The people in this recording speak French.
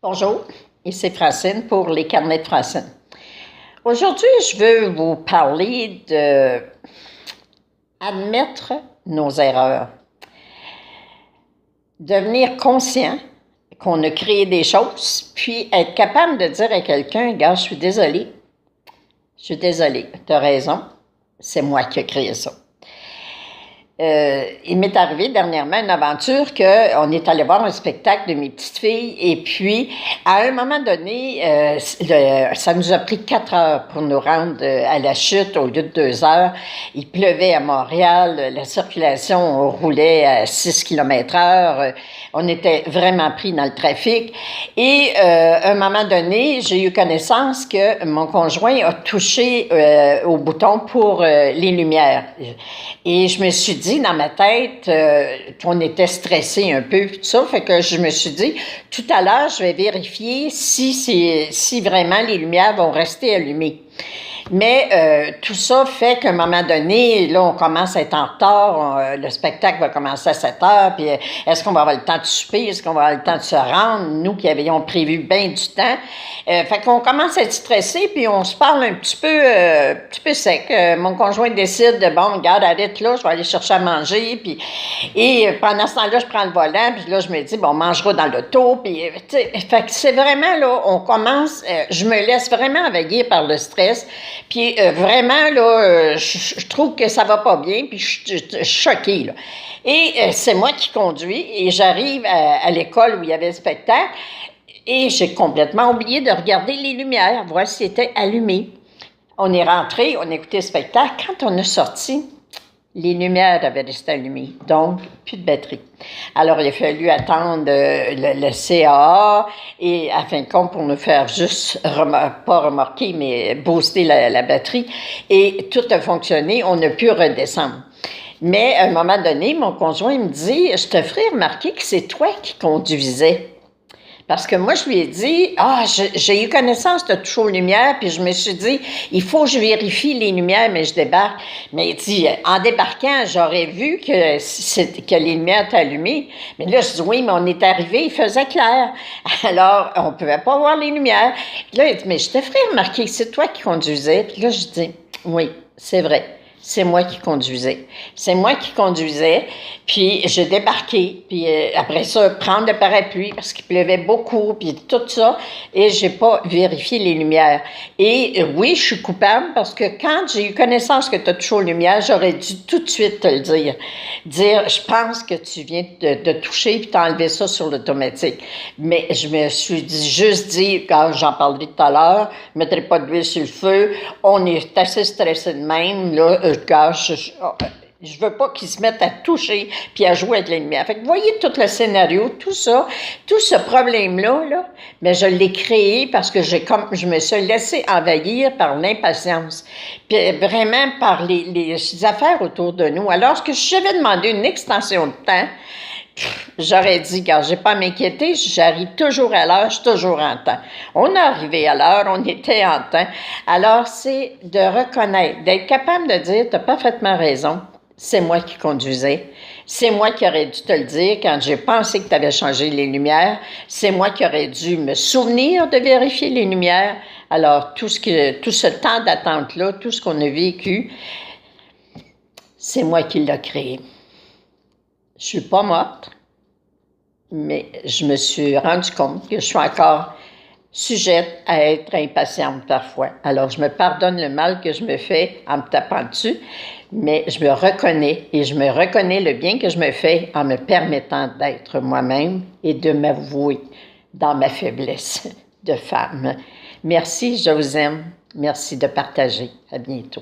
Bonjour, ici Francine pour les carnets de Francine. Aujourd'hui, je veux vous parler de admettre nos erreurs. Devenir conscient qu'on a créé des choses, puis être capable de dire à quelqu'un, « Gars, je suis désolé, tu as raison, c'est moi qui ai créé ça. » Il m'est arrivé dernièrement une aventure qu'on est allé voir un spectacle de mes petites filles et puis, à un moment donné, ça nous a pris 4 heures pour nous rendre à la chute au lieu de 2 heures. Il pleuvait à Montréal, la circulation roulait à 6 km/h. On était vraiment pris dans le trafic. Et à un moment donné, j'ai eu connaissance que mon conjoint a touché au bouton pour les lumières. Et je me suis dit, dans ma tête, qu'on était stressé un peu, tout ça, fait que je me suis dit, tout à l'heure, je vais vérifier si vraiment les lumières vont rester allumées. Mais tout ça fait qu'à un moment donné, là, on commence à être en retard, le spectacle va commencer à 7 heures, puis est-ce qu'on va avoir le temps de souper, est-ce qu'on va avoir le temps de se rendre, nous qui avions prévu bien du temps. Fait qu'on commence à être stressé, puis on se parle un petit peu sec. Mon conjoint décide de, bon, regarde, arrête là, je vais aller chercher à manger, puis et pendant ce temps-là, je prends le volant, puis là, je me dis, bon, on mangera dans l'auto, puis fait que c'est vraiment, là, on commence, je me laisse vraiment envahir par le stress. Puis vraiment, là, je trouve que ça va pas bien, puis je suis choquée, là. Et c'est moi qui conduis, et j'arrive à l'école où il y avait le spectacle, et j'ai complètement oublié de regarder les lumières, voir si c'était allumé. On est rentré, on a écouté le spectacle. Quand on est sorti, les lumières avaient resté allumées, donc plus de batterie. Alors, il a fallu attendre le CAA et, à fin de compte, pour nous faire juste, pas remorquer, mais booster la batterie. Et tout a fonctionné, on a pu redescendre. Mais, à un moment donné, mon conjoint me dit, « Je te ferai remarquer que c'est toi qui conduisais. » Parce que moi, je lui ai dit, j'ai eu connaissance de toucher aux lumières, puis je me suis dit, il faut que je vérifie les lumières, mais je débarque. Mais il dit, en débarquant, j'aurais vu que les lumières étaient allumées. Mais là, je dis, oui, mais on est arrivé, il faisait clair. Alors, on ne pouvait pas voir les lumières. Puis là, il dit, mais je te ferai remarquer, c'est toi qui conduisais. Puis là, je dis, oui, c'est vrai. C'est moi qui conduisais. C'est moi qui conduisais, puis j'ai débarqué, puis après ça, prendre le parapluie, parce qu'il pleuvait beaucoup, puis tout ça, et j'ai pas vérifié les lumières. Et oui, je suis coupable, parce que quand j'ai eu connaissance que tu as touché aux lumières, j'aurais dû tout de suite te le dire. Dire, je pense que tu viens de toucher, puis t'as enlevé ça sur l'automatique. Mais je me suis juste dit, quand j'en parlerai tout à l'heure, je ne mettrai pas d'huile sur le feu, on est assez stressé de même, là, je veux pas qu'ils se mettent à toucher puis à jouer avec les lumières. Fait que vous voyez tout le scénario, tout ça, tout ce problème-là, là, mais je l'ai créé parce que je me suis laissée envahir par l'impatience, puis vraiment par les affaires autour de nous. Alors que si j'avais demandé une extension de temps, j'aurais dit, car j'ai pas à m'inquiéter, j'arrive toujours à l'heure, je suis toujours en temps. On est arrivé à l'heure, on était en temps. Alors, c'est de reconnaître, d'être capable de dire, tu as parfaitement raison, c'est moi qui conduisais. C'est moi qui aurais dû te le dire quand j'ai pensé que tu avais changé les lumières. C'est moi qui aurais dû me souvenir de vérifier les lumières. Alors, tout ce temps d'attente-là, tout ce qu'on a vécu, c'est moi qui l'ai créé. Je suis pas morte, mais je me suis rendu compte que je suis encore sujette à être impatiente parfois. Alors, je me pardonne le mal que je me fais en me tapant dessus, mais je me reconnais et je me reconnais le bien que je me fais en me permettant d'être moi-même et de m'avouer dans ma faiblesse de femme. Merci, je vous aime. Merci de partager. À bientôt.